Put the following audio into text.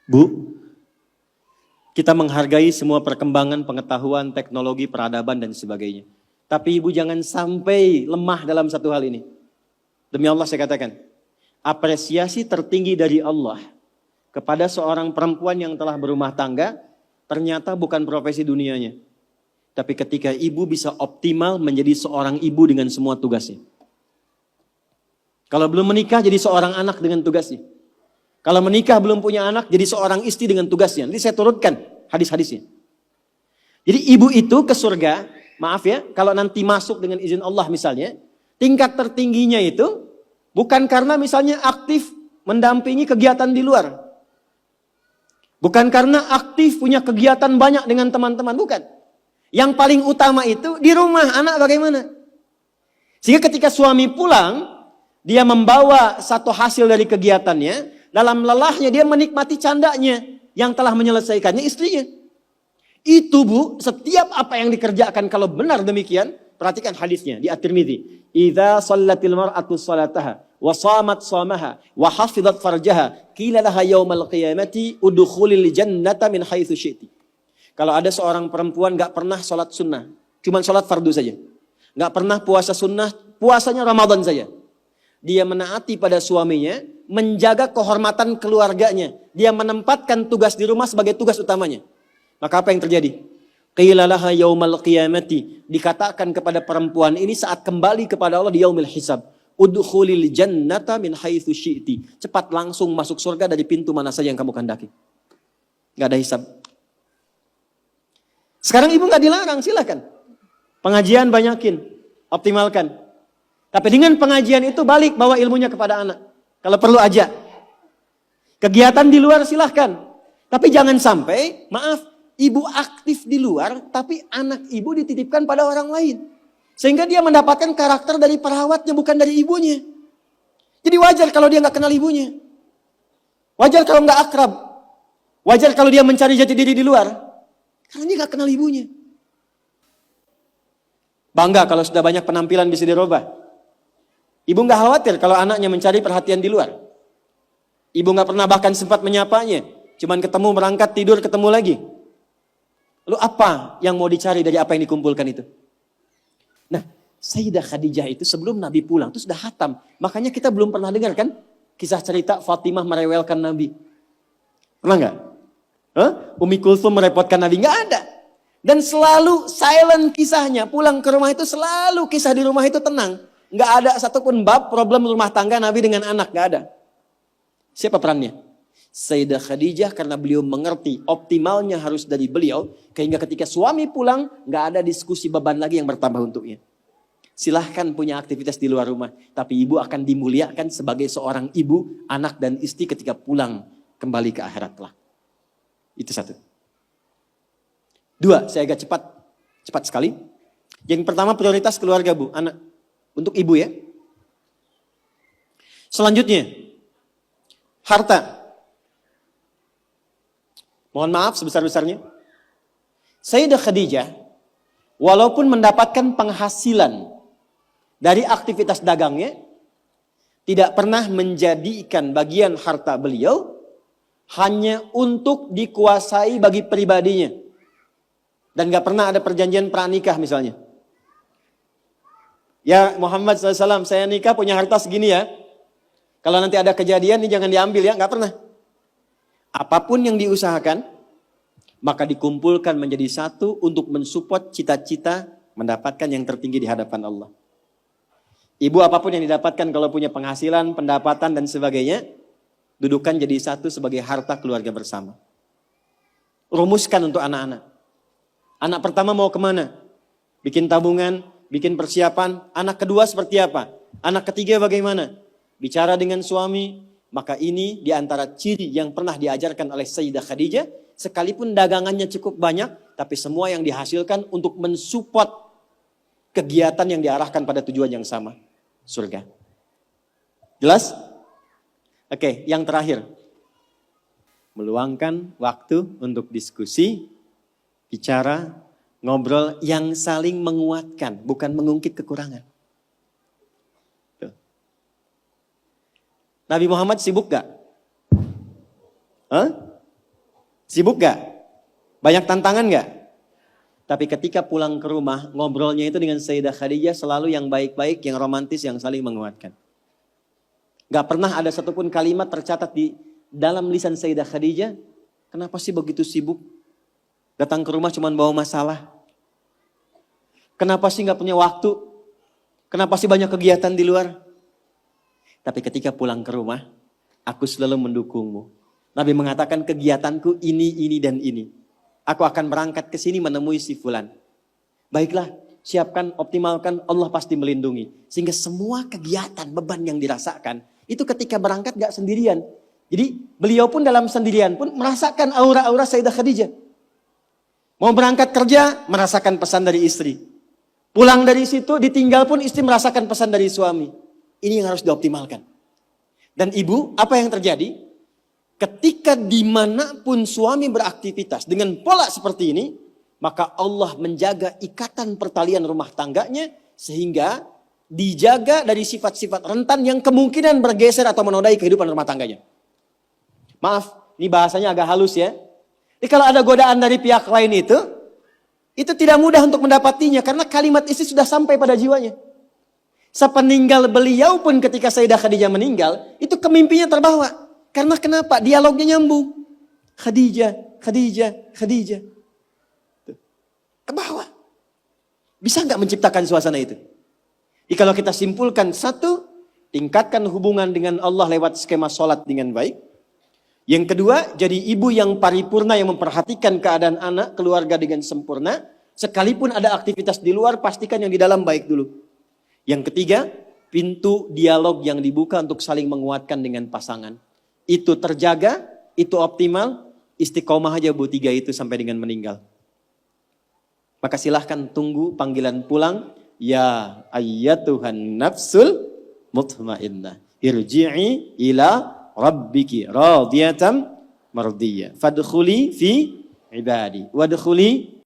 Bu, kita menghargai semua perkembangan pengetahuan, teknologi, peradaban, dan sebagainya. Tapi ibu jangan sampai lemah dalam satu hal ini. Demi Allah saya katakan, apresiasi tertinggi dari Allah kepada seorang perempuan yang telah berumah tangga, ternyata bukan profesi dunianya. Tapi ketika ibu bisa optimal menjadi seorang ibu dengan semua tugasnya. Kalau belum menikah jadi seorang anak dengan tugasnya. Kalau menikah belum punya anak, jadi seorang istri dengan tugasnya. Nanti saya turutkan hadis-hadisnya. Jadi ibu itu ke surga, maaf ya, kalau nanti masuk dengan izin Allah misalnya, tingkat tertingginya itu bukan karena misalnya aktif mendampingi kegiatan di luar. Bukan karena aktif punya kegiatan banyak dengan teman-teman, bukan. Yang paling utama itu di rumah, anak bagaimana? Sehingga ketika suami pulang, dia membawa satu hasil dari kegiatannya. Dalam lelahnya dia menikmati candanya yang telah menyelesaikannya istrinya. Itu bu, setiap apa yang dikerjakan kalau benar demikian, perhatikan hadisnya di At-Tirmidzi. Idza shallatil mar'atu shalataha wa shamat shamaha wa hafizat farjaha qila laha yaumal qiyamati udkhulil jannata min haitsu syi'ti. Kalau ada seorang perempuan enggak pernah salat sunnah, cuma salat fardu saja. Enggak pernah puasa sunnah, puasanya Ramadan saja. Dia menaati pada suaminya, menjaga kehormatan keluarganya. Dia menempatkan tugas di rumah sebagai tugas utamanya. Maka apa yang terjadi? Qila laha yaumal qiyamati. Dikatakan kepada perempuan ini saat kembali kepada Allah di yaumil hisab. Udkhulil jannata min haitsu syi'ti. Cepat langsung masuk surga dari pintu mana saja yang kamu kehendaki. Enggak ada hisab. Sekarang ibu enggak dilarang, silakan. Pengajian banyakin, optimalkan. Tapi dengan pengajian itu balik bawa ilmunya kepada anak. Kalau perlu aja. Kegiatan di luar silahkan. Tapi jangan sampai, maaf, ibu aktif di luar, tapi anak ibu dititipkan pada orang lain. Sehingga dia mendapatkan karakter dari perawatnya, bukan dari ibunya. Jadi wajar kalau dia nggak kenal ibunya. Wajar kalau nggak akrab. Wajar kalau dia mencari jati diri di luar. Karena dia nggak kenal ibunya. Bangga kalau sudah banyak penampilan bisa dirubah. Ibu nggak khawatir kalau anaknya mencari perhatian di luar. Ibu nggak pernah bahkan sempat menyapanya. Cuman ketemu, berangkat, tidur, ketemu lagi. Lalu apa yang mau dicari dari apa yang dikumpulkan itu? Nah, Sayyidah Khadijah itu sebelum Nabi pulang itu sudah khatam. Makanya kita belum pernah dengar kan kisah cerita Fatimah merewelkan Nabi. Pernah nggak? Umi Kulthum merepotkan Nabi? Nggak ada. Dan selalu silent kisahnya. Pulang ke rumah itu selalu kisah di rumah itu tenang. Nggak ada satupun bab problem rumah tangga Nabi dengan anak, nggak ada. Siapa perannya? Sayyidah Khadijah karena beliau mengerti optimalnya harus dari beliau, sehingga ketika suami pulang nggak ada diskusi beban lagi yang bertambah untuknya. Silahkan punya aktivitas di luar rumah, tapi ibu akan dimuliakan sebagai seorang ibu, anak dan istri ketika pulang kembali ke akhirat lah. Itu satu. Dua, saya agak cepat sekali. Yang pertama prioritas keluarga bu, anak. Untuk ibu ya. Selanjutnya, harta. Mohon maaf sebesar-besarnya. Sayyidah Khadijah, walaupun mendapatkan penghasilan dari aktivitas dagangnya, tidak pernah menjadikan bagian harta beliau hanya untuk dikuasai bagi pribadinya. Dan gak pernah ada perjanjian pranikah misalnya. Ya Muhammad SAW, saya nikah punya harta segini ya. Kalau nanti ada kejadian ini jangan diambil ya, nggak pernah. Apapun yang diusahakan, maka dikumpulkan menjadi satu untuk mensupport cita-cita mendapatkan yang tertinggi di hadapan Allah. Ibu apapun yang didapatkan kalau punya penghasilan, pendapatan dan sebagainya, dudukan jadi satu sebagai harta keluarga bersama. Rumuskan untuk anak-anak. Anak pertama mau kemana? Bikin tabungan, bikin persiapan. Anak kedua seperti apa? Anak ketiga bagaimana? Bicara dengan suami. Maka ini diantara ciri yang pernah diajarkan oleh Sayyidah Khadijah. Sekalipun dagangannya cukup banyak, tapi semua yang dihasilkan untuk mensupport kegiatan yang diarahkan pada tujuan yang sama. Surga. Jelas? Oke, yang terakhir. Meluangkan waktu untuk diskusi, bicara, ngobrol yang saling menguatkan, bukan mengungkit kekurangan. Tuh. Nabi Muhammad sibuk gak? Hah? Sibuk gak? Banyak tantangan gak? Tapi ketika pulang ke rumah, ngobrolnya itu dengan Sayyidah Khadijah selalu yang baik-baik, yang romantis, yang saling menguatkan. Gak pernah ada satupun kalimat tercatat di dalam lisan Sayyidah Khadijah, kenapa sih begitu sibuk? Datang ke rumah cuma bawa masalah. Kenapa sih gak punya waktu? Kenapa sih banyak kegiatan di luar? Tapi ketika pulang ke rumah, aku selalu mendukungmu. Nabi mengatakan kegiatanku ini, dan ini. Aku akan berangkat ke sini menemui si fulan. Baiklah, siapkan, optimalkan, Allah pasti melindungi. Sehingga semua kegiatan, beban yang dirasakan, itu ketika berangkat gak sendirian. Jadi beliau pun dalam sendirian pun merasakan aura-aura Sayyidah Khadijah. Mau berangkat kerja, merasakan pesan dari istri. Pulang dari situ, ditinggal pun istri merasakan pesan dari suami. Ini yang harus dioptimalkan. Dan ibu, apa yang terjadi? Ketika dimanapun suami beraktivitas dengan pola seperti ini, maka Allah menjaga ikatan pertalian rumah tangganya sehingga dijaga dari sifat-sifat rentan yang kemungkinan bergeser atau menodai kehidupan rumah tangganya. Maaf, ini bahasanya agak halus ya. Jadi kalau ada godaan dari pihak lain itu tidak mudah untuk mendapatinya karena kalimat istri sudah sampai pada jiwanya. Sepeninggal beliau pun ketika Sayyidah Khadijah meninggal, itu kemimpinya terbawa. Karena kenapa? Dialognya nyambung. Khadijah. Ke bawah. Bisa nggak menciptakan suasana itu? Jadi kalau kita simpulkan satu, tingkatkan hubungan dengan Allah lewat skema sholat dengan baik. Yang kedua, jadi ibu yang paripurna yang memperhatikan keadaan anak, keluarga dengan sempurna. Sekalipun ada aktivitas di luar, pastikan yang di dalam baik dulu. Yang ketiga, pintu dialog yang dibuka untuk saling menguatkan dengan pasangan. Itu terjaga, itu optimal, istiqomah aja Bu 3 itu sampai dengan meninggal. Maka silahkan tunggu panggilan pulang. Ya ayyatuhan nafsul mutmainnah. Irji'i ila rabbiki radiyatan mardiyah. Fadkhuli fi ibadi. Wadkhuli